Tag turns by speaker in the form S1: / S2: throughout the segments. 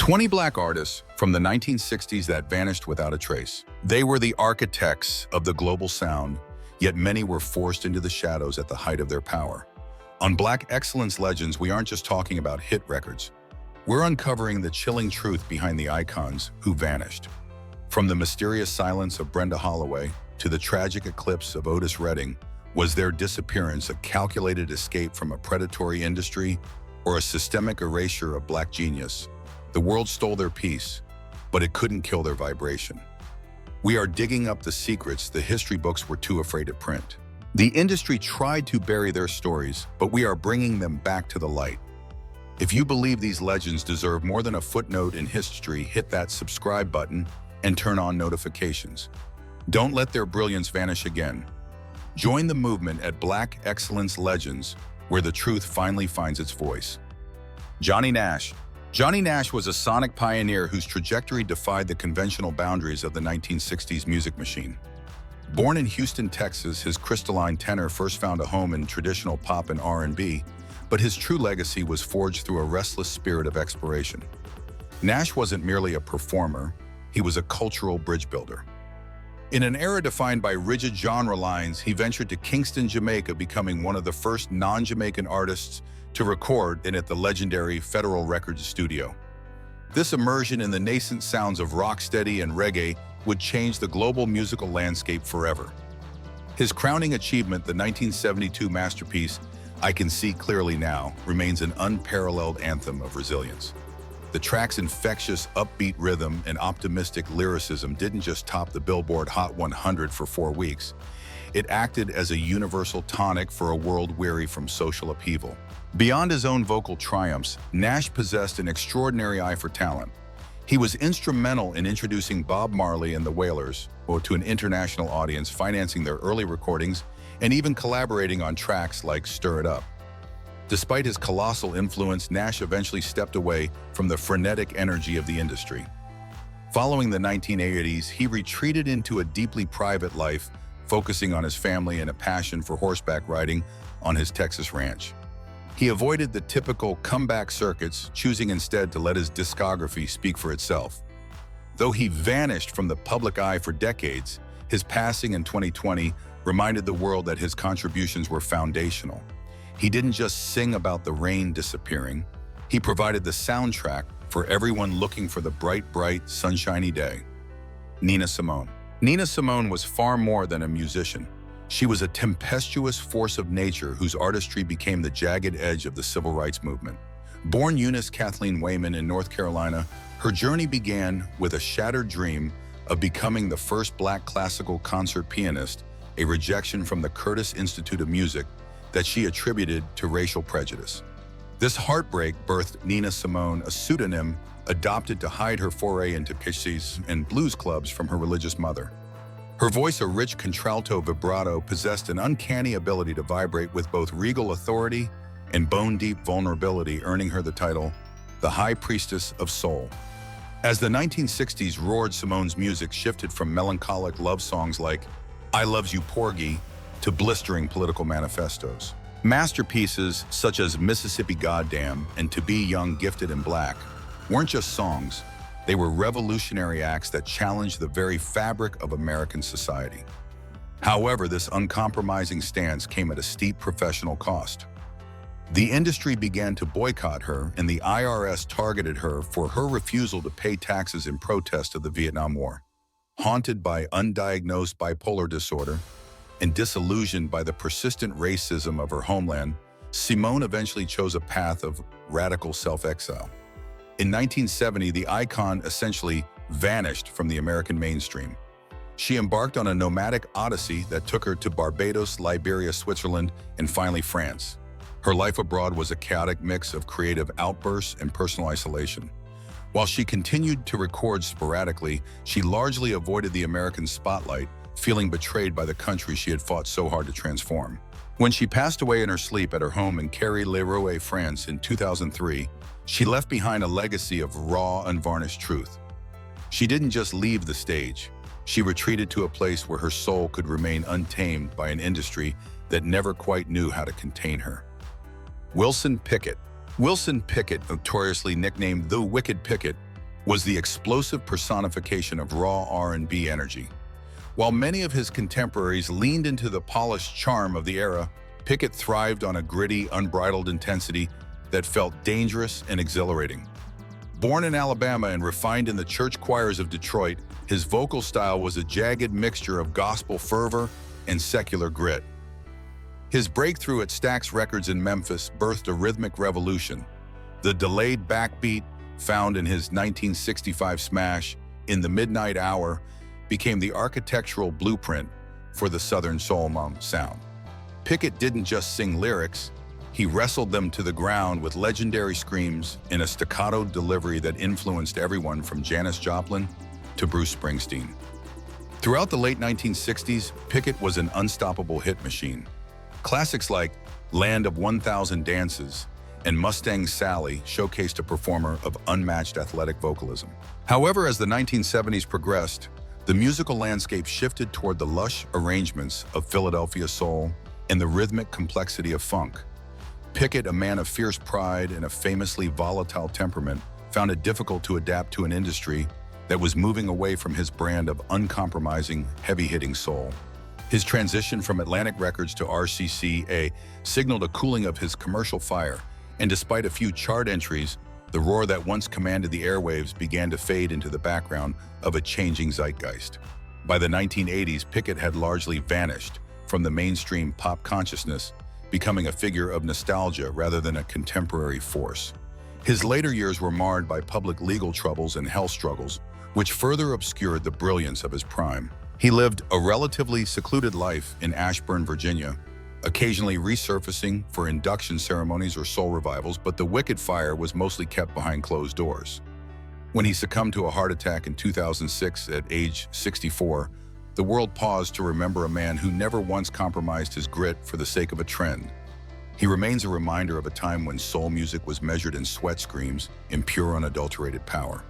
S1: 20 black artists from the 1960s that vanished without a trace. They were the architects of the global sound, yet many were forced into the shadows at the height of their power. On Black Excellence Legends, we aren't just talking about hit records. We're uncovering the chilling truth behind the icons who vanished. From the mysterious silence of Brenda Holloway to the tragic eclipse of Otis Redding, was their disappearance a calculated escape from a predatory industry or a systemic erasure of black genius? The world stole their peace, but it couldn't kill their vibration. We are digging up the secrets the history books were too afraid to print. The industry tried to bury their stories, but we are bringing them back to the light. If you believe these legends deserve more than a footnote in history, hit that subscribe button and turn on notifications. Don't let their brilliance vanish again. Join the movement at Black Excellence Legends, where the truth finally finds its voice. Johnny Nash. Johnny Nash was a sonic pioneer whose trajectory defied the conventional boundaries of the 1960s music machine. Born in Houston, Texas, his crystalline tenor first found a home in traditional pop and R&B, but his true legacy was forged through a restless spirit of exploration. Nash wasn't merely a performer, he was a cultural bridge builder. In an era defined by rigid genre lines, he ventured to Kingston, Jamaica, becoming one of the first non-Jamaican artists to record at the legendary Federal Records studio. This immersion in the nascent sounds of rocksteady and reggae would change the global musical landscape forever. His crowning achievement, the 1972 masterpiece, I Can See Clearly Now, remains an unparalleled anthem of resilience. The track's infectious, upbeat rhythm and optimistic lyricism didn't just top the Billboard Hot 100 for 4 weeks. It acted as a universal tonic for a world weary from social upheaval. Beyond his own vocal triumphs, Nash possessed an extraordinary eye for talent. He was instrumental in introducing Bob Marley and the Wailers to an international audience, financing their early recordings and even collaborating on tracks like Stir It Up. Despite his colossal influence, Nash eventually stepped away from the frenetic energy of the industry. Following the 1980s, he retreated into a deeply private life, focusing on his family and a passion for horseback riding on his Texas ranch. He avoided the typical comeback circuits, choosing instead to let his discography speak for itself. Though he vanished from the public eye for decades, his passing in 2020 reminded the world that his contributions were foundational. He didn't just sing about the rain disappearing, he provided the soundtrack for everyone looking for the bright, sunshiny day. Nina Simone. Nina Simone was far more than a musician. She was a tempestuous force of nature whose artistry became the jagged edge of the civil rights movement. Born Eunice Kathleen Wayman in North Carolina, her journey began with a shattered dream of becoming the first black classical concert pianist, a rejection from the Curtis Institute of Music that she attributed to racial prejudice. This heartbreak birthed Nina Simone, a pseudonym adopted to hide her foray into pixies and blues clubs from her religious mother. Her voice, a rich contralto vibrato, possessed an uncanny ability to vibrate with both regal authority and bone-deep vulnerability, earning her the title, the High Priestess of Soul. As the 1960s roared, Simone's music shifted from melancholic love songs like I Loves You Porgy to blistering political manifestos. Masterpieces such as Mississippi Goddamn and To Be Young, Gifted, and Black weren't just songs. They were revolutionary acts that challenged the very fabric of American society. However, this uncompromising stance came at a steep professional cost. The industry began to boycott her, and the IRS targeted her for her refusal to pay taxes in protest of the Vietnam War. Haunted by undiagnosed bipolar disorder and disillusioned by the persistent racism of her homeland, Simone eventually chose a path of radical self-exile. In 1970, the icon essentially vanished from the American mainstream. She embarked on a nomadic odyssey that took her to Barbados, Liberia, Switzerland, and finally France. Her life abroad was a chaotic mix of creative outbursts and personal isolation. While she continued to record sporadically, she largely avoided the American spotlight, feeling betrayed by the country she had fought so hard to transform. When she passed away in her sleep at her home in Carry-le-Rouet, France in 2003, she left behind a legacy of raw, unvarnished truth. She didn't just leave the stage. She retreated to a place where her soul could remain untamed by an industry that never quite knew how to contain her. Wilson Pickett. Wilson Pickett, notoriously nicknamed the Wicked Pickett, was the explosive personification of raw R&B energy. While many of his contemporaries leaned into the polished charm of the era, Pickett thrived on a gritty, unbridled intensity that felt dangerous and exhilarating. Born in Alabama and refined in the church choirs of Detroit, his vocal style was a jagged mixture of gospel fervor and secular grit. His breakthrough at Stax Records in Memphis birthed a rhythmic revolution. The delayed backbeat, found in his 1965 smash, In the Midnight Hour, became the architectural blueprint for the Southern soul sound. Pickett didn't just sing lyrics, he wrestled them to the ground with legendary screams in a staccato delivery that influenced everyone from Janis Joplin to Bruce Springsteen. Throughout the late 1960s, Pickett was an unstoppable hit machine. Classics like Land of 1,000 Dances and Mustang Sally showcased a performer of unmatched athletic vocalism. However, as the 1970s progressed, the musical landscape shifted toward the lush arrangements of Philadelphia soul and the rhythmic complexity of funk. Pickett, a man of fierce pride and a famously volatile temperament, found it difficult to adapt to an industry that was moving away from his brand of uncompromising, heavy-hitting soul. His transition from Atlantic Records to RCA signaled a cooling of his commercial fire, and despite a few chart entries, the roar that once commanded the airwaves began to fade into the background of a changing zeitgeist. By the 1980s, Pickett had largely vanished from the mainstream pop consciousness, becoming a figure of nostalgia rather than a contemporary force. His later years were marred by public legal troubles and health struggles, which further obscured the brilliance of his prime. He lived a relatively secluded life in Ashburn, Virginia, occasionally resurfacing for induction ceremonies or soul revivals, but the wicked fire was mostly kept behind closed doors. When he succumbed to a heart attack in 2006 at age 64, the world paused to remember a man who never once compromised his grit for the sake of a trend. He remains a reminder of a time when soul music was measured in sweat screams, in pure unadulterated power.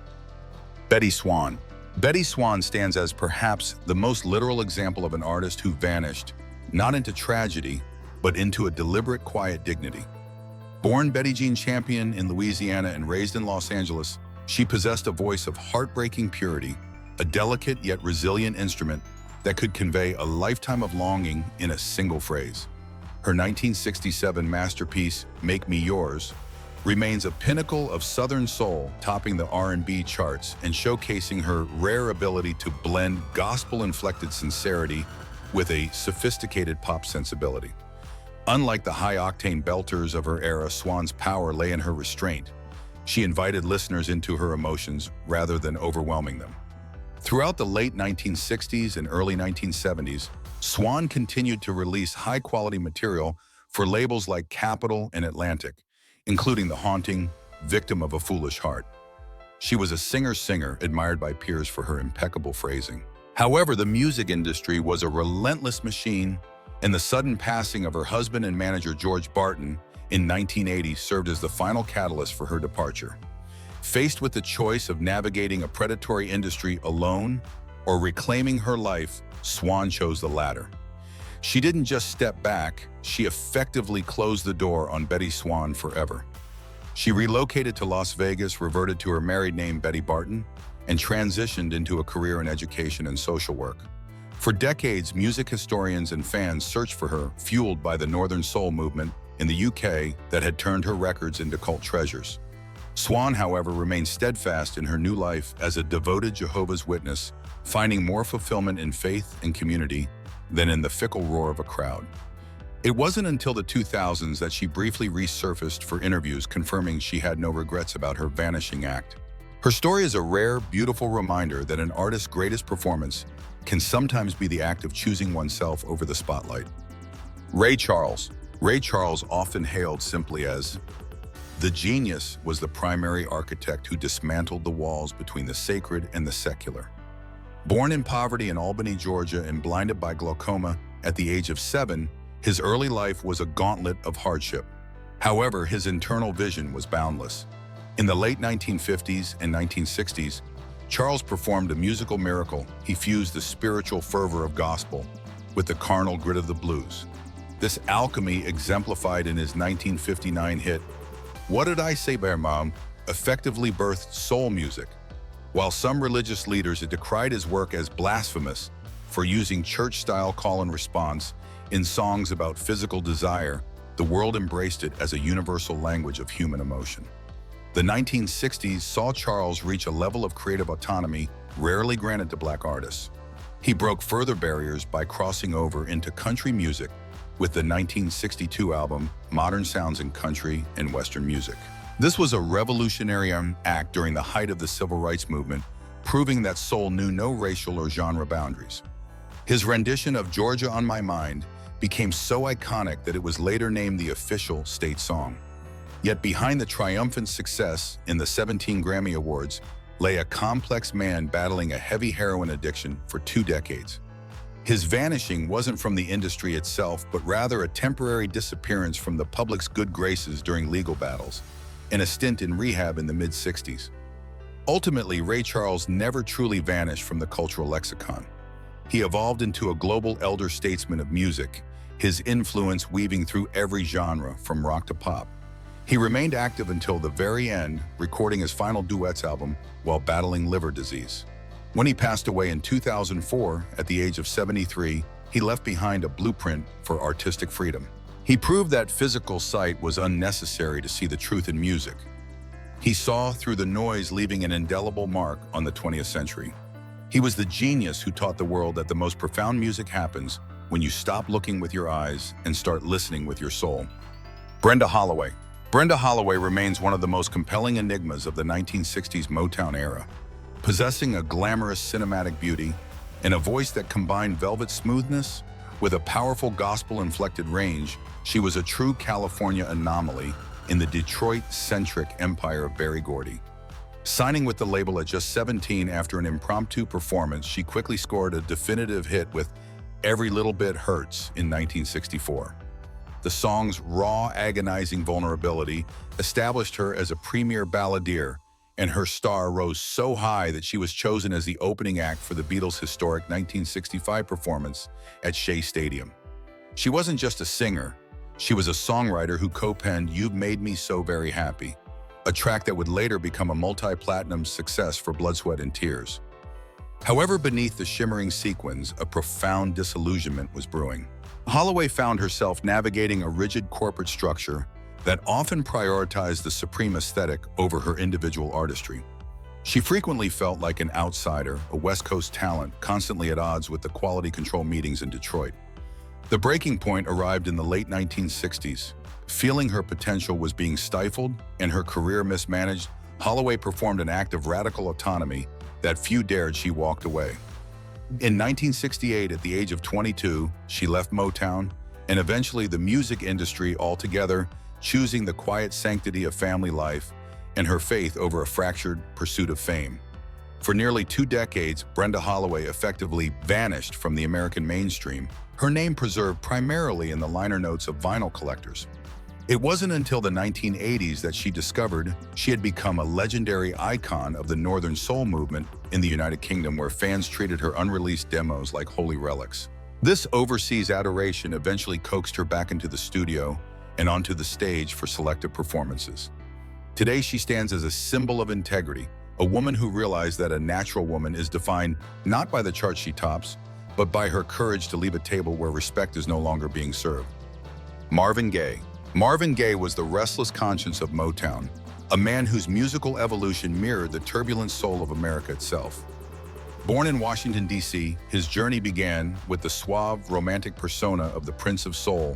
S1: Betty Swan. Betty Swan stands as perhaps the most literal example of an artist who vanished, not into tragedy, but into a deliberate, quiet dignity. Born Betty Jean Champion in Louisiana and raised in Los Angeles, she possessed a voice of heartbreaking purity, a delicate yet resilient instrument that could convey a lifetime of longing in a single phrase. Her 1967 masterpiece, Make Me Yours, remains a pinnacle of Southern soul, topping the R&B charts and showcasing her rare ability to blend gospel-inflected sincerity with a sophisticated pop sensibility. Unlike the high-octane belters of her era, Swan's power lay in her restraint. She invited listeners into her emotions rather than overwhelming them. Throughout the late 1960s and early 1970s, Swan continued to release high-quality material for labels like Capitol and Atlantic, including the haunting Victim of a Foolish Heart. She was a singer-singer admired by peers for her impeccable phrasing. However, the music industry was a relentless machine, and the sudden passing of her husband and manager George Barton in 1980 served as the final catalyst for her departure. Faced with the choice of navigating a predatory industry alone or reclaiming her life, Swan chose the latter. She didn't just step back, she effectively closed the door on Betty Swan forever. She relocated to Las Vegas, reverted to her married name Betty Barton, and transitioned into a career in education and social work. For decades, music historians and fans searched for her, fueled by the Northern Soul movement in the UK that had turned her records into cult treasures. Swan, however, remained steadfast in her new life as a devoted Jehovah's Witness, finding more fulfillment in faith and community than in the fickle roar of a crowd. It wasn't until the 2000s that she briefly resurfaced for interviews, confirming she had no regrets about her vanishing act. Her story is a rare, beautiful reminder that an artist's greatest performance can sometimes be the act of choosing oneself over the spotlight. Ray Charles. Ray Charles, often hailed simply as the genius, was the primary architect who dismantled the walls between the sacred and the secular. Born in poverty in Albany, Georgia, and blinded by glaucoma at the age of 7, his early life was a gauntlet of hardship. However, his internal vision was boundless. In the late 1950s and 1960s, Charles performed a musical miracle. He fused the spiritual fervor of gospel with the carnal grit of the blues. This alchemy, exemplified in his 1959 hit, What Did I Say, Bear Mom?, effectively birthed soul music, While some religious leaders had decried his work as blasphemous for using church-style call and response in songs about physical desire, the world embraced it as a universal language of human emotion. The 1960s saw Charles reach a level of creative autonomy rarely granted to Black artists. He broke further barriers by crossing over into country music with the 1962 album Modern Sounds in Country and Western Music. This was a revolutionary act during the height of the Civil Rights Movement, proving that soul knew no racial or genre boundaries. His rendition of Georgia on My Mind became so iconic that it was later named the official state song. Yet behind the triumphant success in the 17 Grammy Awards lay a complex man battling a heavy heroin addiction for 2 decades. His vanishing wasn't from the industry itself, but rather a temporary disappearance from the public's good graces during legal battles, and a stint in rehab in the mid-60s. Ultimately, Ray Charles never truly vanished from the cultural lexicon. He evolved into a global elder statesman of music, his influence weaving through every genre from rock to pop. He remained active until the very end, recording his final duets album while battling liver disease. When he passed away in 2004, at the age of 73, he left behind a blueprint for artistic freedom. He proved that physical sight was unnecessary to see the truth in music. He saw through the noise, leaving an indelible mark on the 20th century. He was the genius who taught the world that the most profound music happens when you stop looking with your eyes and start listening with your soul. Brenda Holloway. Brenda Holloway remains one of the most compelling enigmas of the 1960s Motown era. Possessing a glamorous cinematic beauty and a voice that combined velvet smoothness with a powerful gospel-inflected range, she was a true California anomaly in the Detroit-centric empire of Berry Gordy. Signing with the label at just 17 after an impromptu performance, she quickly scored a definitive hit with Every Little Bit Hurts in 1964. The song's raw, agonizing vulnerability established her as a premier balladeer, and her star rose so high that she was chosen as the opening act for the Beatles' historic 1965 performance at Shea Stadium. She wasn't just a singer, she was a songwriter who co-penned You've Made Me So Very Happy, a track that would later become a multi-platinum success for Blood, Sweat, and Tears. However, beneath the shimmering sequins, a profound disillusionment was brewing. Holloway found herself navigating a rigid corporate structure that often prioritized the supreme aesthetic over her individual artistry. She frequently felt like an outsider, a West Coast talent, constantly at odds with the quality control meetings in Detroit. The breaking point arrived in the late 1960s. Feeling her potential was being stifled and her career mismanaged, Holloway performed an act of radical autonomy that few dared. She walked away. In 1968, at the age of 22, she left Motown and eventually the music industry altogether, choosing the quiet sanctity of family life and her faith over a fractured pursuit of fame. For nearly 2 decades, Brenda Holloway effectively vanished from the American mainstream, her name preserved primarily in the liner notes of vinyl collectors. It wasn't until the 1980s that she discovered she had become a legendary icon of the Northern Soul movement in the United Kingdom, where fans treated her unreleased demos like holy relics. This overseas adoration eventually coaxed her back into the studio and onto the stage for selective performances. Today, she stands as a symbol of integrity, a woman who realized that a natural woman is defined not by the charts she tops, but by her courage to leave a table where respect is no longer being served. Marvin Gaye. Marvin Gaye was the restless conscience of Motown, a man whose musical evolution mirrored the turbulent soul of America itself. Born in Washington, D.C., his journey began with the suave, romantic persona of the Prince of Soul,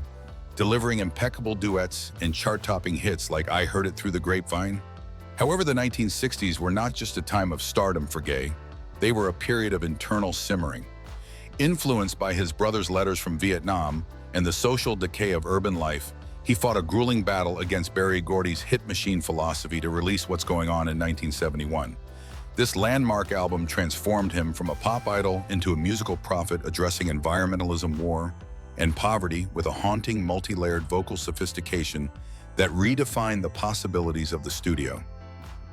S1: delivering impeccable duets and chart-topping hits like I Heard It Through the Grapevine. However, the 1960s were not just a time of stardom for Gaye. They were a period of internal simmering. Influenced by his brother's letters from Vietnam and the social decay of urban life, he fought a grueling battle against Berry Gordy's hit machine philosophy to release What's Going On in 1971. This landmark album transformed him from a pop idol into a musical prophet addressing environmentalism, war, and poverty with a haunting, multi-layered vocal sophistication that redefined the possibilities of the studio.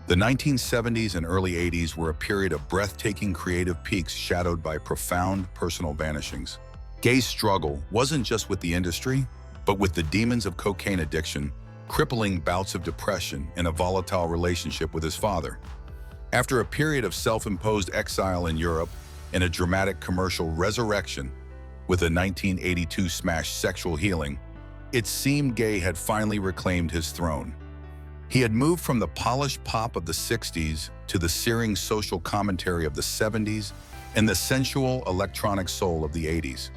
S1: The 1970s and early 80s were a period of breathtaking creative peaks shadowed by profound personal vanishings. Gaye's struggle wasn't just with the industry, but with the demons of cocaine addiction, crippling bouts of depression, and a volatile relationship with his father. After a period of self-imposed exile in Europe and a dramatic commercial resurrection with a 1982 smash Sexual Healing, it seemed Gaye had finally reclaimed his throne. He had moved from the polished pop of the 60s to the searing social commentary of the 70s and the sensual electronic soul of the 80s.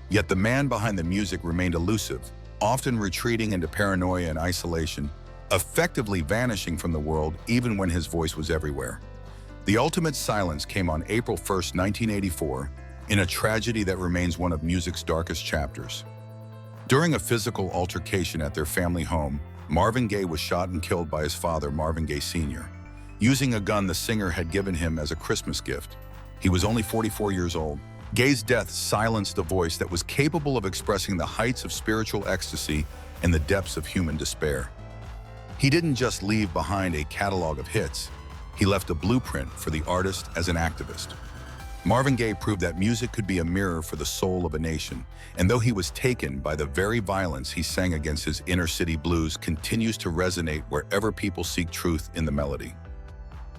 S1: Yet the man behind the music remained elusive, often retreating into paranoia and isolation, effectively vanishing from the world even when his voice was everywhere. The ultimate silence came on April 1, 1984, in a tragedy that remains one of music's darkest chapters. During a physical altercation at their family home, Marvin Gaye was shot and killed by his father, Marvin Gaye Sr., using a gun the singer had given him as a Christmas gift. He was only 44 years old. Gaye's death silenced a voice that was capable of expressing the heights of spiritual ecstasy and the depths of human despair. He didn't just leave behind a catalog of hits, he left a blueprint for the artist as an activist. Marvin Gaye proved that music could be a mirror for the soul of a nation, and though he was taken by the very violence he sang against, his inner-city blues continues to resonate wherever people seek truth in the melody.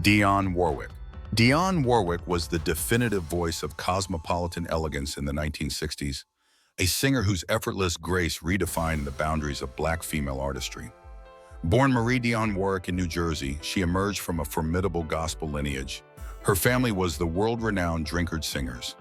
S1: Dionne Warwick. Dionne Warwick was the definitive voice of cosmopolitan elegance in the 1960s, a singer whose effortless grace redefined the boundaries of Black female artistry. Born Marie Dionne Warwick in New Jersey, she emerged from a formidable gospel lineage. Her family was the world-renowned Drinkard singers.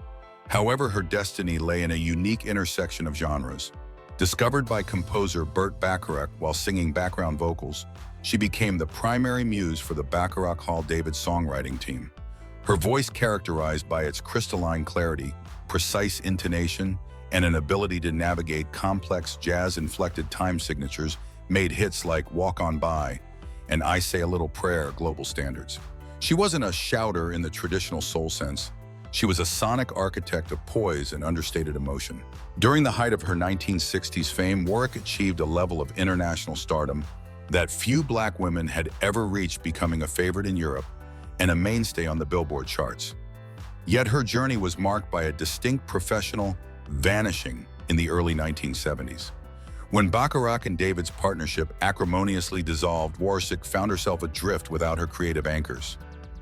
S1: However, her destiny lay in a unique intersection of genres. Discovered by composer Burt Bacharach while singing background vocals, she became the primary muse for the Bacharach Hall David songwriting team. Her voice, characterized by its crystalline clarity, precise intonation, and an ability to navigate complex jazz-inflected time signatures, made hits like Walk On By and I Say a Little Prayer global standards. She wasn't a shouter in the traditional soul sense. She was a sonic architect of poise and understated emotion. During the height of her 1960s fame, Warwick achieved a level of international stardom that few Black women had ever reached, becoming a favorite in Europe and a mainstay on the Billboard charts. Yet her journey was marked by a distinct professional vanishing in the early 1970s. When Bacharach and David's partnership acrimoniously dissolved, Warwick found herself adrift without her creative anchors.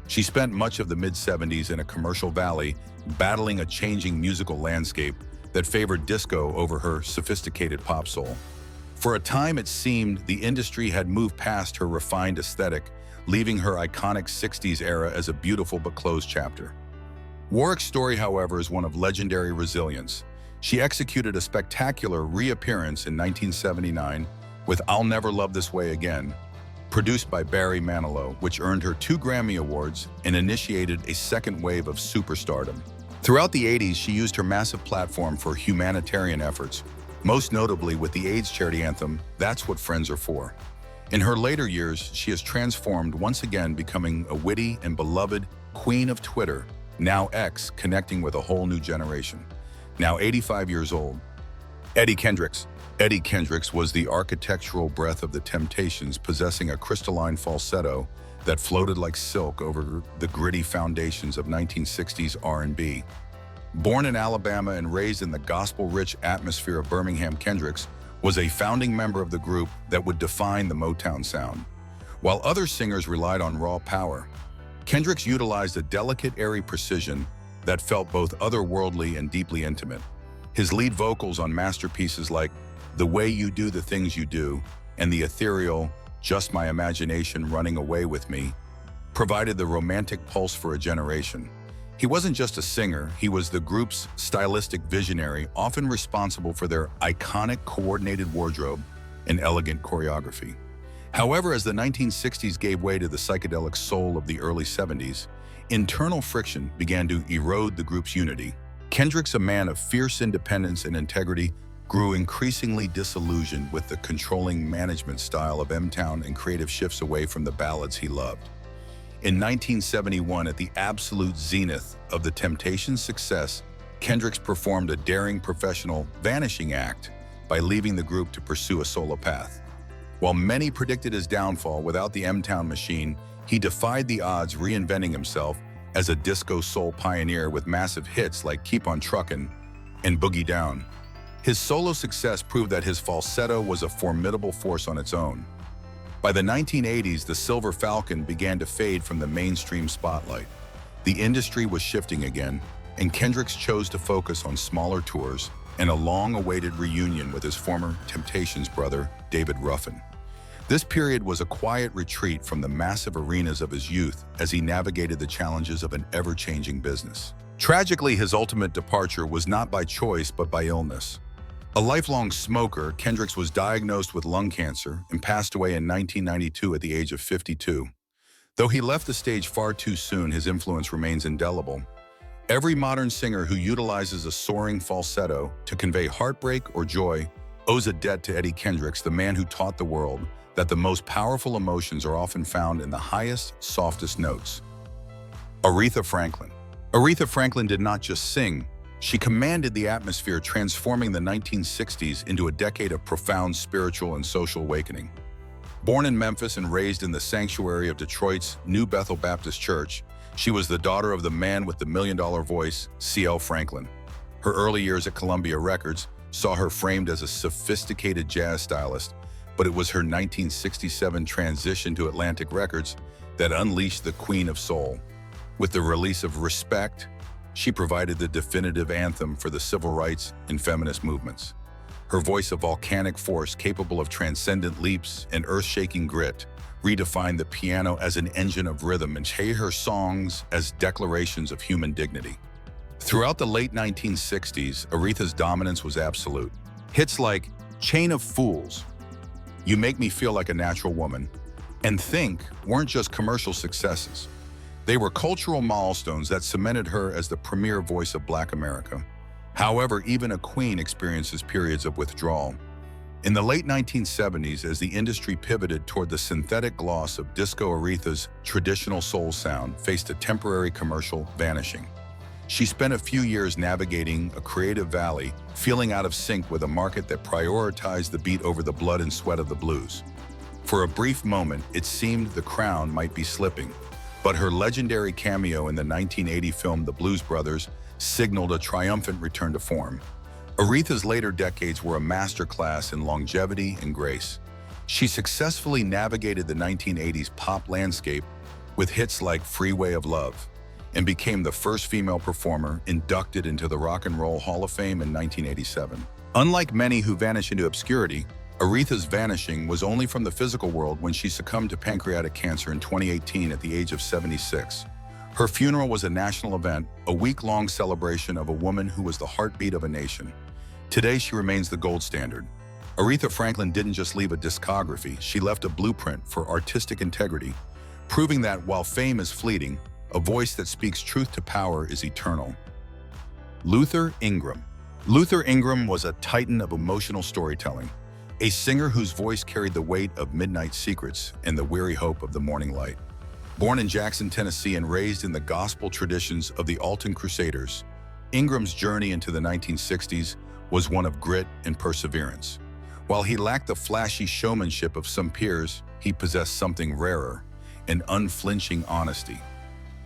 S1: She spent much of the mid-70s in a commercial valley, battling a changing musical landscape that favored disco over her sophisticated pop soul. For a time, it seemed the industry had moved past her refined aesthetic, leaving her iconic 60s era as a beautiful but closed chapter. Warwick's story, however, is one of legendary resilience. She executed a spectacular reappearance in 1979 with I'll Never Love This Way Again, produced by Barry Manilow, which earned her 2 Grammy Awards and initiated a second wave of superstardom. Throughout the 80s, she used her massive platform for humanitarian efforts, most notably with the AIDS charity anthem, That's What Friends Are For. In her later years, she has transformed, once again becoming a witty and beloved queen of Twitter, now X, connecting with a whole new generation. Now 85 years old, Eddie Kendricks. Eddie Kendricks was the architectural breath of the Temptations, possessing a crystalline falsetto that floated like silk over the gritty foundations of 1960s R&B. Born in Alabama and raised in the gospel-rich atmosphere of Birmingham, Kendricks was a founding member of the group that would define the Motown sound. While other singers relied on raw power, Kendricks utilized a delicate, airy precision that felt both otherworldly and deeply intimate. His lead vocals on masterpieces like The Way You Do the Things You Do and the ethereal Just My Imagination Running Away With Me provided the romantic pulse for a generation. He wasn't just a singer, he was the group's stylistic visionary, often responsible for their iconic coordinated wardrobe and elegant choreography. However, as the 1960s gave way to the psychedelic soul of the early 70s, internal friction began to erode the group's unity. Kendricks, a man of fierce independence and integrity, grew increasingly disillusioned with the controlling management style of M-Town and creative shifts away from the ballads he loved. In 1971, at the absolute zenith of the Temptations' success, Kendricks performed a daring professional vanishing act by leaving the group to pursue a solo path. While many predicted his downfall without the M-Town machine, he defied the odds, reinventing himself as a disco soul pioneer with massive hits like Keep On Truckin' and Boogie Down. His solo success proved that his falsetto was a formidable force on its own. By the 1980s, the Silver Falcon began to fade from the mainstream spotlight. The industry was shifting again, and Kendricks chose to focus on smaller tours and a long-awaited reunion with his former Temptations brother, David Ruffin. This period was a quiet retreat from the massive arenas of his youth as he navigated the challenges of an ever-changing business. Tragically, his ultimate departure was not by choice but by illness. A lifelong smoker, Kendricks was diagnosed with lung cancer and passed away in 1992 at the age of 52. Though he left the stage far too soon, his influence remains indelible. Every modern singer who utilizes a soaring falsetto to convey heartbreak or joy owes a debt to Eddie Kendricks, the man who taught the world that the most powerful emotions are often found in the highest, softest notes. Aretha Franklin. Aretha Franklin did not just sing, she commanded the atmosphere, transforming the 1960s into a decade of profound spiritual and social awakening. Born in Memphis and raised in the sanctuary of Detroit's New Bethel Baptist Church, she was the daughter of the man with the million-dollar voice, C.L. Franklin. Her early years at Columbia Records saw her framed as a sophisticated jazz stylist, but it was her 1967 transition to Atlantic Records that unleashed the Queen of Soul. With the release of Respect, she provided the definitive anthem for the civil rights and feminist movements. Her voice, a volcanic force capable of transcendent leaps and earth-shaking grit, redefined the piano as an engine of rhythm and her songs as declarations of human dignity. Throughout the late 1960s, Aretha's dominance was absolute. Hits like Chain of Fools, You Make Me Feel Like a Natural Woman, and Think weren't just commercial successes. They were cultural milestones that cemented her as the premier voice of Black America. However, even a queen experiences periods of withdrawal. In the late 1970s, as the industry pivoted toward the synthetic gloss of disco, Aretha's traditional soul sound faced a temporary commercial vanishing. She spent a few years navigating a creative valley, feeling out of sync with a market that prioritized the beat over the blood and sweat of the blues. For a brief moment, it seemed the crown might be slipping, but her legendary cameo in the 1980 film The Blues Brothers signaled a triumphant return to form. Aretha's later decades were a masterclass in longevity and grace. She successfully navigated the 1980s pop landscape with hits like Freeway of Love and became the first female performer inducted into the Rock and Roll Hall of Fame in 1987. Unlike many who vanish into obscurity, Aretha's vanishing was only from the physical world when she succumbed to pancreatic cancer in 2018 at the age of 76. Her funeral was a national event, a week-long celebration of a woman who was the heartbeat of a nation. Today, she remains the gold standard. Aretha Franklin didn't just leave a discography, she left a blueprint for artistic integrity, proving that while fame is fleeting, a voice that speaks truth to power is eternal. Luther Ingram. Luther Ingram was a titan of emotional storytelling, a singer whose voice carried the weight of midnight secrets and the weary hope of the morning light. Born in Jackson, Tennessee, and raised in the gospel traditions of the Alton Crusaders, Ingram's journey into the 1960s was one of grit and perseverance. While he lacked the flashy showmanship of some peers, he possessed something rarer, an unflinching honesty.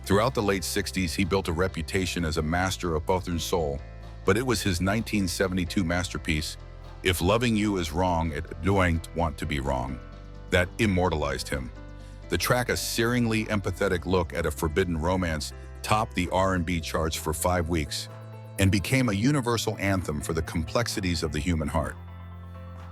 S1: Throughout the late 60s, he built a reputation as a master of Southern soul, but it was his 1972 masterpiece, If Loving You Is Wrong, It Don't Want to Be Wrong, that immortalized him. The track, a searingly empathetic look at a forbidden romance, topped the R&B charts for 5 weeks and became a universal anthem for the complexities of the human heart.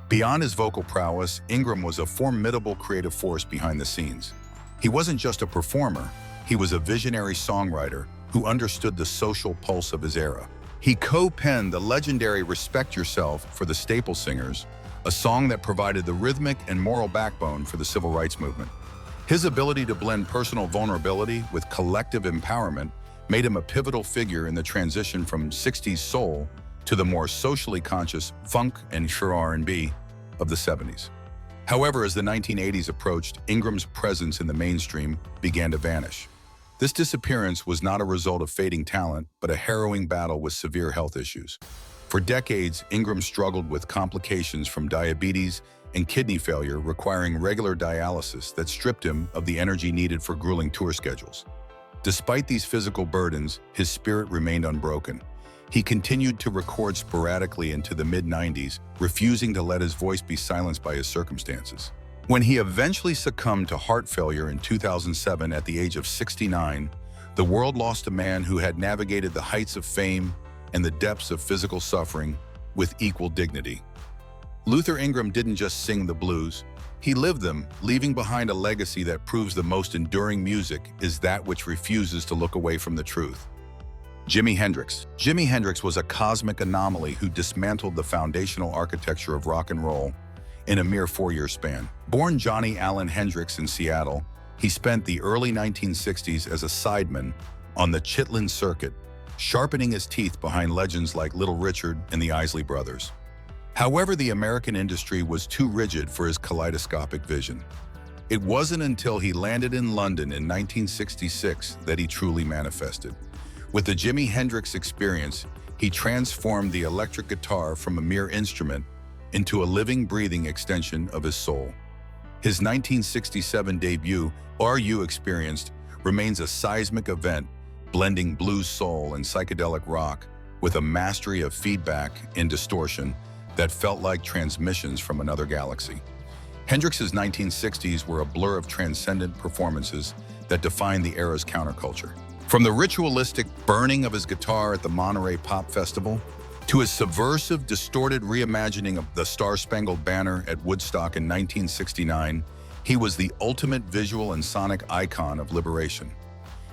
S1: Beyond his vocal prowess, Ingram was a formidable creative force behind the scenes. He wasn't just a performer, he was a visionary songwriter who understood the social pulse of his era. He co-penned the legendary Respect Yourself for the Staple Singers, a song that provided the rhythmic and moral backbone for the civil rights movement. His ability to blend personal vulnerability with collective empowerment made him a pivotal figure in the transition from 60s soul to the more socially conscious funk and R&B of the 70s. However, as the 1980s approached, Ingram's presence in the mainstream began to vanish. This disappearance was not a result of fading talent, but a harrowing battle with severe health issues. For decades, Ingram struggled with complications from diabetes and kidney failure, requiring regular dialysis that stripped him of the energy needed for grueling tour schedules. Despite these physical burdens, his spirit remained unbroken. He continued to record sporadically into the mid-90s, refusing to let his voice be silenced by his circumstances. When he eventually succumbed to heart failure in 2007 at the age of 69, the world lost a man who had navigated the heights of fame and the depths of physical suffering with equal dignity. Luther Ingram didn't just sing the blues, he lived them, leaving behind a legacy that proves the most enduring music is that which refuses to look away from the truth. Jimi Hendrix. Jimi Hendrix was a cosmic anomaly who dismantled the foundational architecture of rock and roll in a mere 4-year span. Born Johnny Allen Hendrix in Seattle, he spent the early 1960s as a sideman on the Chitlin circuit, sharpening his teeth behind legends like Little Richard and the Isley Brothers. However, the American industry was too rigid for his kaleidoscopic vision. It wasn't until he landed in London in 1966 that he truly manifested. With the Jimi Hendrix Experience, he transformed the electric guitar from a mere instrument into a living, breathing extension of his soul. His 1967 debut, Are You Experienced, remains a seismic event, blending blues soul and psychedelic rock with a mastery of feedback and distortion that felt like transmissions from another galaxy. Hendrix's 1960s were a blur of transcendent performances that defined the era's counterculture. From the ritualistic burning of his guitar at the Monterey Pop Festival to his subversive, distorted reimagining of the Star-Spangled Banner at Woodstock in 1969, he was the ultimate visual and sonic icon of liberation.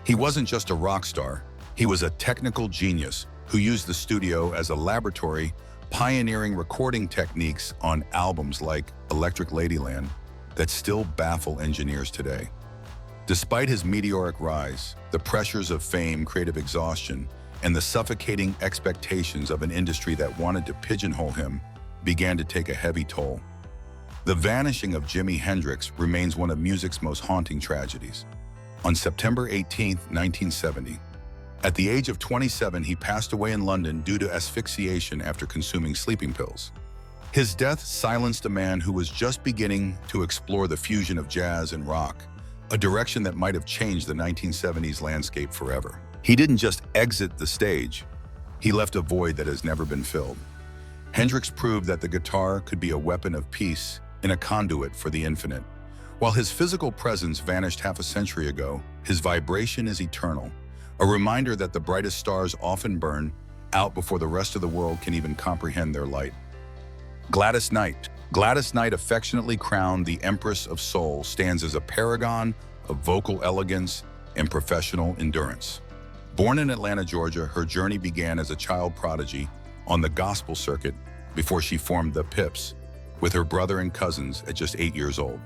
S1: He wasn't just a rock star, he was a technical genius who used the studio as a laboratory, pioneering recording techniques on albums like Electric Ladyland that still baffle engineers today. Despite his meteoric rise, the pressures of fame, creative exhaustion, and the suffocating expectations of an industry that wanted to pigeonhole him began to take a heavy toll. The vanishing of Jimi Hendrix remains one of music's most haunting tragedies. On September 18, 1970, at the age of 27, he passed away in London due to asphyxiation after consuming sleeping pills. His death silenced a man who was just beginning to explore the fusion of jazz and rock, a direction that might have changed the 1970s landscape forever. He didn't just exit the stage, he left a void that has never been filled. Hendrix proved that the guitar could be a weapon of peace and a conduit for the infinite. While his physical presence vanished half a century ago, his vibration is eternal, a reminder that the brightest stars often burn out before the rest of the world can even comprehend their light. Gladys Knight. Gladys Knight, affectionately crowned the Empress of Soul, stands as a paragon of vocal elegance and professional endurance. Born in Atlanta, Georgia, her journey began as a child prodigy on the gospel circuit before she formed the Pips with her brother and cousins at just 8 years old.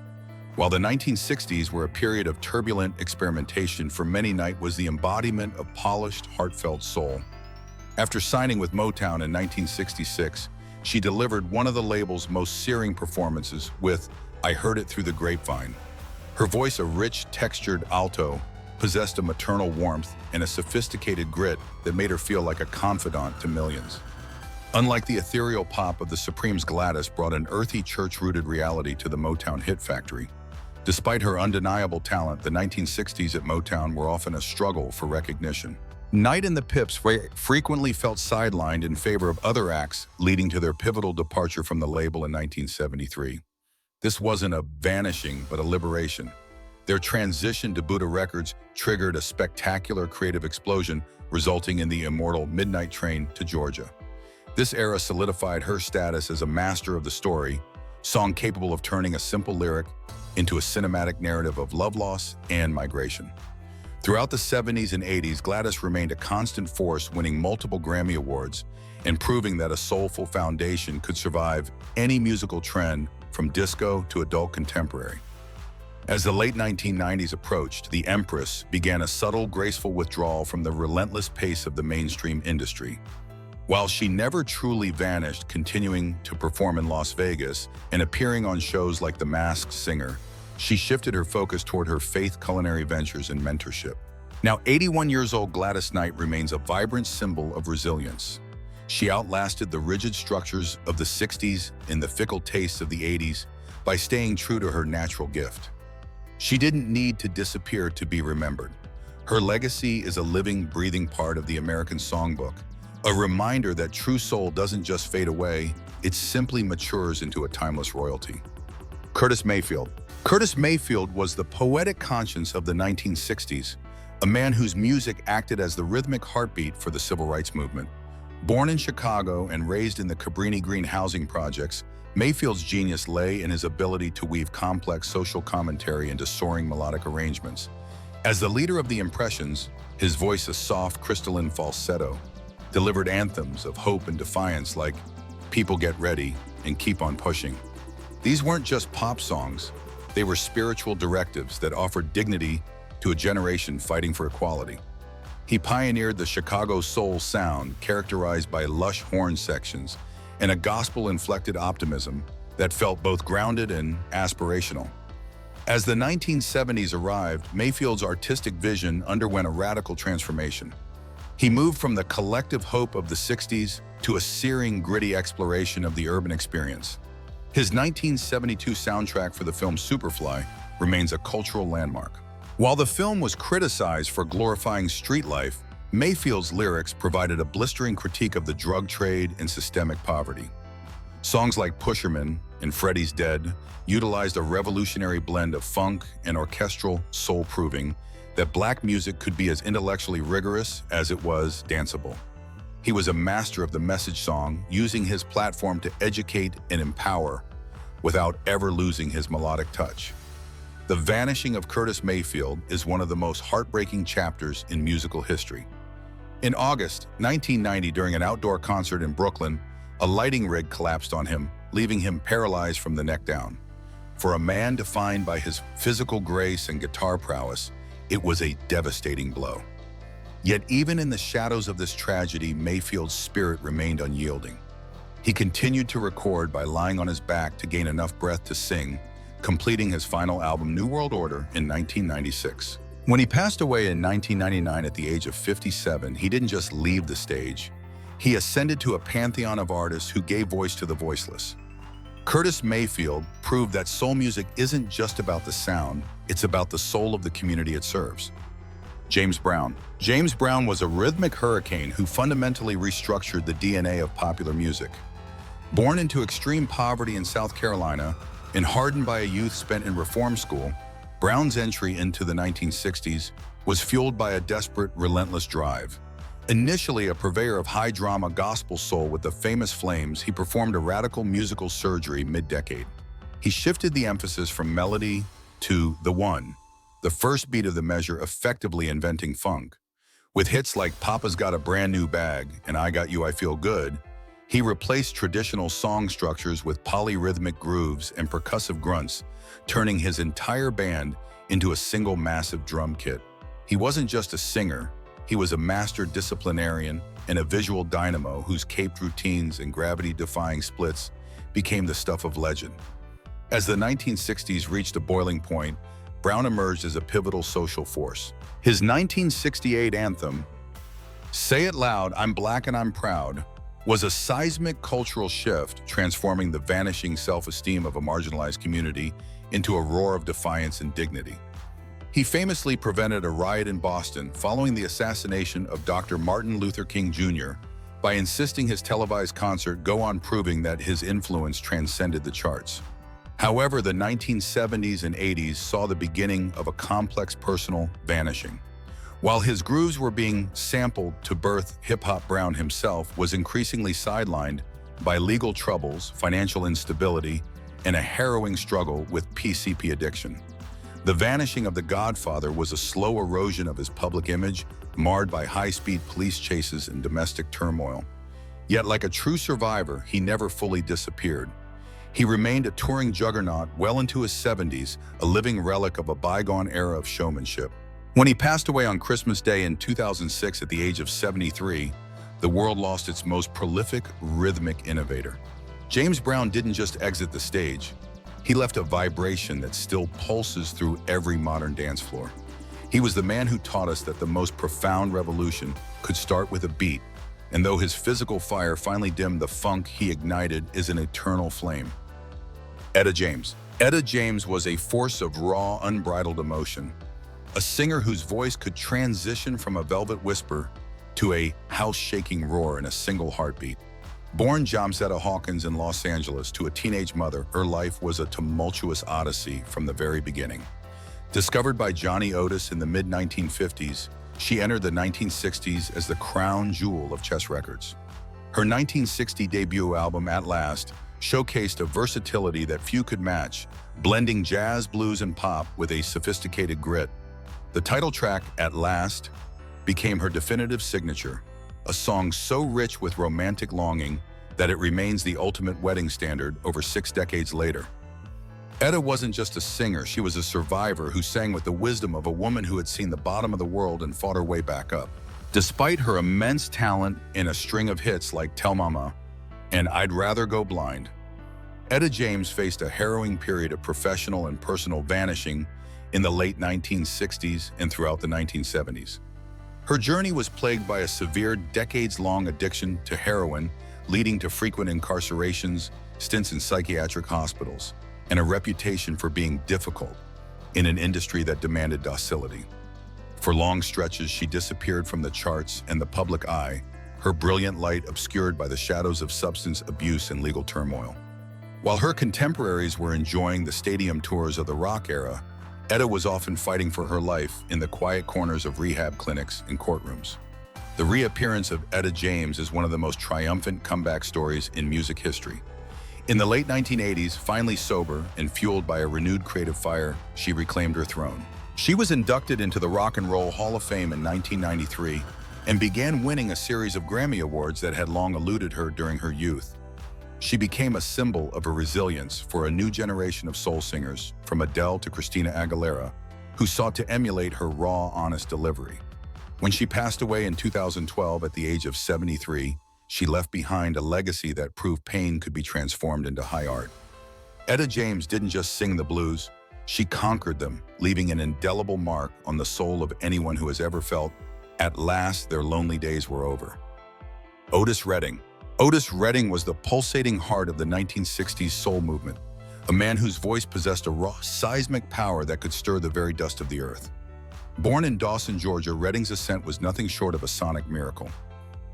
S1: While the 1960s were a period of turbulent experimentation, for many, Knight was the embodiment of polished, heartfelt soul. After signing with Motown in 1966, she delivered one of the label's most searing performances with I Heard It Through the Grapevine. Her voice, a rich, textured alto, possessed a maternal warmth and a sophisticated grit that made her feel like a confidant to millions. Unlike the ethereal pop of the Supremes, Gladys brought an earthy, church-rooted reality to the Motown hit factory. Despite her undeniable talent, the 1960s at Motown were often a struggle for recognition. Knight and the Pips frequently felt sidelined in favor of other acts, leading to their pivotal departure from the label in 1973. This wasn't a vanishing, but a liberation. Their transition to Buddha Records triggered a spectacular creative explosion, resulting in the immortal Midnight Train to Georgia. This era solidified her status as a master of the story, song capable of turning a simple lyric into a cinematic narrative of love loss and migration. Throughout the 70s and 80s, Gladys remained a constant force, winning multiple Grammy Awards and proving that a soulful foundation could survive any musical trend from disco to adult contemporary. As the late 1990s approached, the Empress began a subtle, graceful withdrawal from the relentless pace of the mainstream industry. While she never truly vanished, continuing to perform in Las Vegas and appearing on shows like The Masked Singer, she shifted her focus toward her faith, culinary ventures, and mentorship. Now 81 years old, Gladys Knight remains a vibrant symbol of resilience. She outlasted the rigid structures of the 60s and the fickle tastes of the 80s by staying true to her natural gift. She didn't need to disappear to be remembered. Her legacy is a living, breathing part of the American songbook, a reminder that true soul doesn't just fade away, it simply matures into a timeless royalty. Curtis Mayfield. Curtis Mayfield was the poetic conscience of the 1960s, a man whose music acted as the rhythmic heartbeat for the civil rights movement. Born in Chicago and raised in the Cabrini Green housing projects, Mayfield's genius lay in his ability to weave complex social commentary into soaring melodic arrangements. As the leader of the Impressions, his voice a soft, crystalline falsetto, delivered anthems of hope and defiance like "People Get Ready" and "Keep on Pushing." These weren't just pop songs, they were spiritual directives that offered dignity to a generation fighting for equality. He pioneered the Chicago soul sound, characterized by lush horn sections and a gospel-inflected optimism that felt both grounded and aspirational. As the 1970s arrived, Mayfield's artistic vision underwent a radical transformation. He moved from the collective hope of the 60s to a searing, gritty exploration of the urban experience. His 1972 soundtrack for the film Superfly remains a cultural landmark. While the film was criticized for glorifying street life, Mayfield's lyrics provided a blistering critique of the drug trade and systemic poverty. Songs like Pusherman and Freddie's Dead utilized a revolutionary blend of funk and orchestral soul, proving that black music could be as intellectually rigorous as it was danceable. He was a master of the message song, using his platform to educate and empower without ever losing his melodic touch. The vanishing of Curtis Mayfield is one of the most heartbreaking chapters in musical history. In August 1990, during an outdoor concert in Brooklyn, a lighting rig collapsed on him, leaving him paralyzed from the neck down. For a man defined by his physical grace and guitar prowess, it was a devastating blow. Yet even in the shadows of this tragedy, Mayfield's spirit remained unyielding. He continued to record by lying on his back to gain enough breath to sing, completing his final album, New World Order, in 1996. When he passed away in 1999 at the age of 57, he didn't just leave the stage. He ascended to a pantheon of artists who gave voice to the voiceless. Curtis Mayfield proved that soul music isn't just about the sound, it's about the soul of the community it serves. James Brown. James Brown was a rhythmic hurricane who fundamentally restructured the DNA of popular music. Born into extreme poverty in South Carolina and hardened by a youth spent in reform school, Brown's entry into the 1960s was fueled by a desperate, relentless drive. Initially a purveyor of high-drama gospel soul with the famous Flames, he performed a radical musical surgery mid-decade. He shifted the emphasis from melody to the one, the first beat of the measure, effectively inventing funk. With hits like Papa's Got a Brand New Bag and I Got You, I Feel Good, he replaced traditional song structures with polyrhythmic grooves and percussive grunts, turning his entire band into a single massive drum kit. He wasn't just a singer, he was a master disciplinarian and a visual dynamo whose caped routines and gravity-defying splits became the stuff of legend. As the 1960s reached a boiling point, Brown emerged as a pivotal social force. His 1968 anthem, "Say It Loud, I'm Black and I'm Proud," was a seismic cultural shift, transforming the vanishing self-esteem of a marginalized community into a roar of defiance and dignity. He famously prevented a riot in Boston following the assassination of Dr. Martin Luther King Jr. by insisting his televised concert go on, proving that his influence transcended the charts. However, the 1970s and 80s saw the beginning of a complex personal vanishing. While his grooves were being sampled to birth hip-hop, Brown himself was increasingly sidelined by legal troubles, financial instability, and a harrowing struggle with PCP addiction. The vanishing of the Godfather was a slow erosion of his public image, marred by high-speed police chases and domestic turmoil. Yet, like a true survivor, he never fully disappeared. He remained a touring juggernaut well into his 70s, a living relic of a bygone era of showmanship. When he passed away on Christmas Day in 2006 at the age of 73, the world lost its most prolific rhythmic innovator. James Brown didn't just exit the stage. He left a vibration that still pulses through every modern dance floor. He was the man who taught us that the most profound revolution could start with a beat, and though his physical fire finally dimmed, the funk he ignited is an eternal flame. Etta James. Etta James was a force of raw, unbridled emotion, a singer whose voice could transition from a velvet whisper to a house-shaking roar in a single heartbeat. Born Jamzetta Hawkins in Los Angeles to a teenage mother, her life was a tumultuous odyssey from the very beginning. Discovered by Johnny Otis in the mid-1950s, she entered the 1960s as the crown jewel of chess records. Her 1960 debut album, At Last, showcased a versatility that few could match, blending jazz, blues, and pop with a sophisticated grit. The title track, At Last, became her definitive signature, a song so rich with romantic longing that it remains the ultimate wedding standard over 6 decades later. Etta wasn't just a singer, she was a survivor who sang with the wisdom of a woman who had seen the bottom of the world and fought her way back up. Despite her immense talent in a string of hits like Tell Mama and I'd Rather Go Blind, Etta James faced a harrowing period of professional and personal vanishing in the late 1960s and throughout the 1970s. Her journey was plagued by a severe, decades-long addiction to heroin, leading to frequent incarcerations, stints in psychiatric hospitals, and a reputation for being difficult in an industry that demanded docility. For long stretches, she disappeared from the charts and the public eye, her brilliant light obscured by the shadows of substance abuse and legal turmoil. While her contemporaries were enjoying the stadium tours of the rock era, Etta was often fighting for her life in the quiet corners of rehab clinics and courtrooms. The reappearance of Etta James is one of the most triumphant comeback stories in music history. In the late 1980s, finally sober and fueled by a renewed creative fire, she reclaimed her throne. She was inducted into the Rock and Roll Hall of Fame in 1993 and began winning a series of Grammy Awards that had long eluded her during her youth. She became a symbol of her resilience for a new generation of soul singers, from Adele to Christina Aguilera, who sought to emulate her raw, honest delivery. When she passed away in 2012 at the age of 73, she left behind a legacy that proved pain could be transformed into high art. Etta James didn't just sing the blues, she conquered them, leaving an indelible mark on the soul of anyone who has ever felt, at last, their lonely days were over. Otis Redding. Otis Redding was the pulsating heart of the 1960s soul movement, a man whose voice possessed a raw, seismic power that could stir the very dust of the earth. Born in Dawson, Georgia, Redding's ascent was nothing short of a sonic miracle.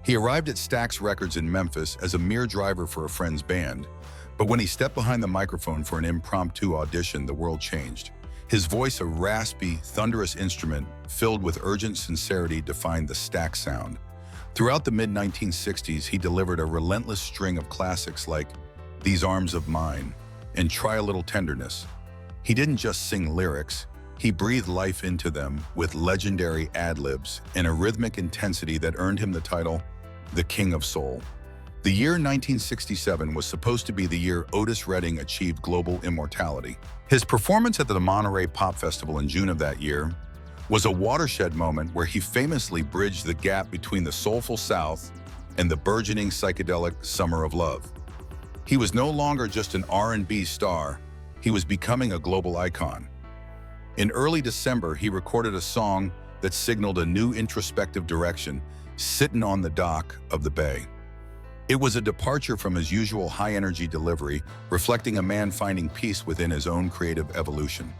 S1: He arrived at Stax Records in Memphis as a mere driver for a friend's band, but when he stepped behind the microphone for an impromptu audition, the world changed. His voice, a raspy, thunderous instrument filled with urgent sincerity, defined the Stax sound. Throughout the mid-1960s, he delivered a relentless string of classics like These Arms of Mine and Try a Little Tenderness. He didn't just sing lyrics, he breathed life into them with legendary ad-libs and a rhythmic intensity that earned him the title, the King of Soul. The year 1967 was supposed to be the year Otis Redding achieved global immortality. His performance at the Monterey Pop Festival in June of that year was a watershed moment where he famously bridged the gap between the soulful South and the burgeoning psychedelic summer of love. He was no longer just an R&B star, he was becoming a global icon. In early December, he recorded a song that signaled a new introspective direction, Sittin' on the Dock of the Bay. It was a departure from his usual high-energy delivery, reflecting a man finding peace within his own creative evolution.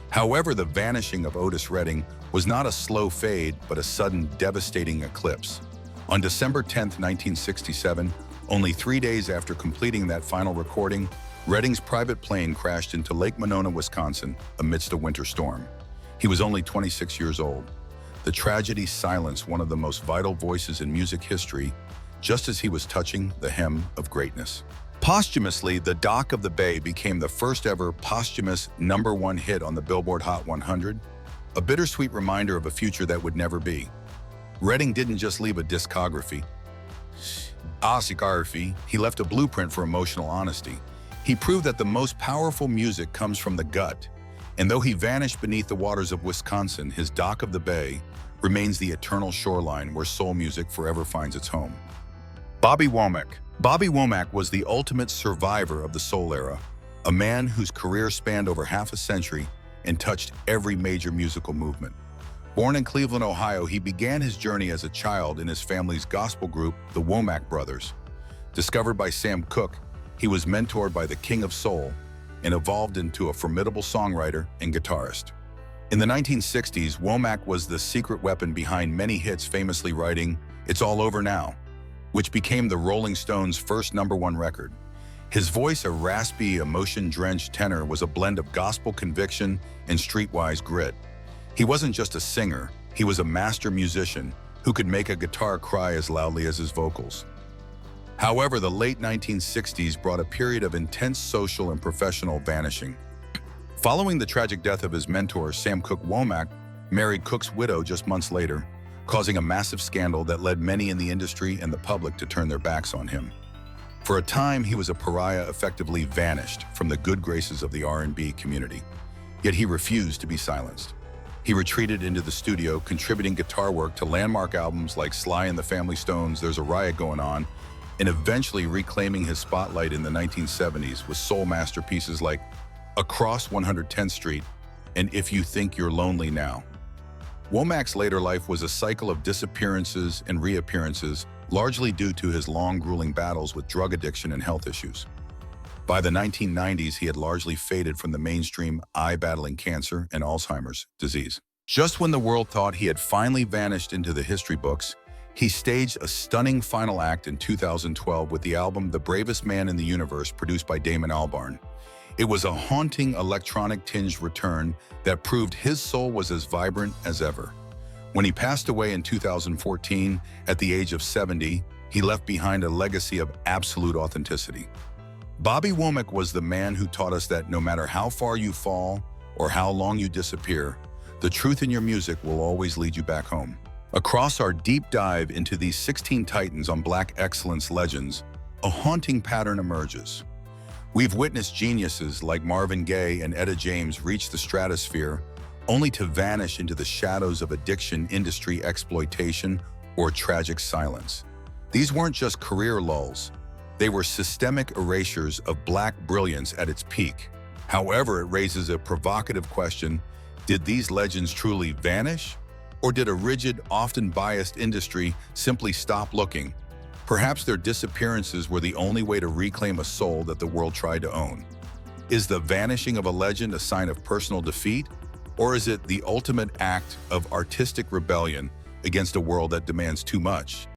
S1: However, the vanishing of Otis Redding was not a slow fade, but a sudden, devastating eclipse. On December 10, 1967, only 3 days after completing that final recording, Redding's private plane crashed into Lake Monona, Wisconsin, amidst a winter storm. He was only 26 years old. The tragedy silenced one of the most vital voices in music history, just as he was touching the hem of greatness. Posthumously, The Dock of the Bay became the first ever posthumous #1 hit on the Billboard Hot 100, a bittersweet reminder of a future that would never be. Redding didn't just leave a discography. He left a blueprint for emotional honesty. He proved that the most powerful music comes from the gut, and though he vanished beneath the waters of Wisconsin, his Dock of the Bay remains the eternal shoreline where soul music forever finds its home. Bobby Womack. Bobby Womack was the ultimate survivor of the soul era, a man whose career spanned over half a century and touched every major musical movement. Born in Cleveland, Ohio, he began his journey as a child in his family's gospel group, the Womack Brothers. Discovered by Sam Cooke, he was mentored by the King of Soul and evolved into a formidable songwriter and guitarist. In the 1960s, Womack was the secret weapon behind many hits, famously writing, "It's All Over Now," which became the Rolling Stones' first #1 record. His voice, a raspy, emotion-drenched tenor, was a blend of gospel conviction and streetwise grit. He wasn't just a singer, he was a master musician who could make a guitar cry as loudly as his vocals. However, the late 1960s brought a period of intense social and professional vanishing. Following the tragic death of his mentor, Sam Cooke, Womack married Cooke's widow just months later, causing a massive scandal that led many in the industry and the public to turn their backs on him. For a time, he was a pariah, effectively vanished from the good graces of the R&B community. Yet he refused to be silenced. He retreated into the studio, contributing guitar work to landmark albums like Sly and the Family Stone's There's a Riot Going On, and eventually reclaiming his spotlight in the 1970s with soul masterpieces like Across 110th Street and If You Think You're Lonely Now. Womack's later life was a cycle of disappearances and reappearances, largely due to his long, grueling battles with drug addiction and health issues. By the 1990s, he had largely faded from the mainstream eye, battling cancer and Alzheimer's disease. Just when the world thought he had finally vanished into the history books, he staged a stunning final act in 2012 with the album The Bravest Man in the Universe, produced by Damon Albarn. It was a haunting, electronic-tinged return that proved his soul was as vibrant as ever. When he passed away in 2014, at the age of 70, he left behind a legacy of absolute authenticity. Bobby Womack was the man who taught us that no matter how far you fall or how long you disappear, the truth in your music will always lead you back home. Across our deep dive into these 16 titans on Black excellence legends, a haunting pattern emerges. We've witnessed geniuses like Marvin Gaye and Etta James reach the stratosphere, only to vanish into the shadows of addiction, industry exploitation, or tragic silence. These weren't just career lulls. They were systemic erasures of Black brilliance at its peak. However, it raises a provocative question: did these legends truly vanish? Or did a rigid, often biased industry simply stop looking? Perhaps their disappearances were the only way to reclaim a soul that the world tried to own. Is the vanishing of a legend a sign of personal defeat? Or is it the ultimate act of artistic rebellion against a world that demands too much?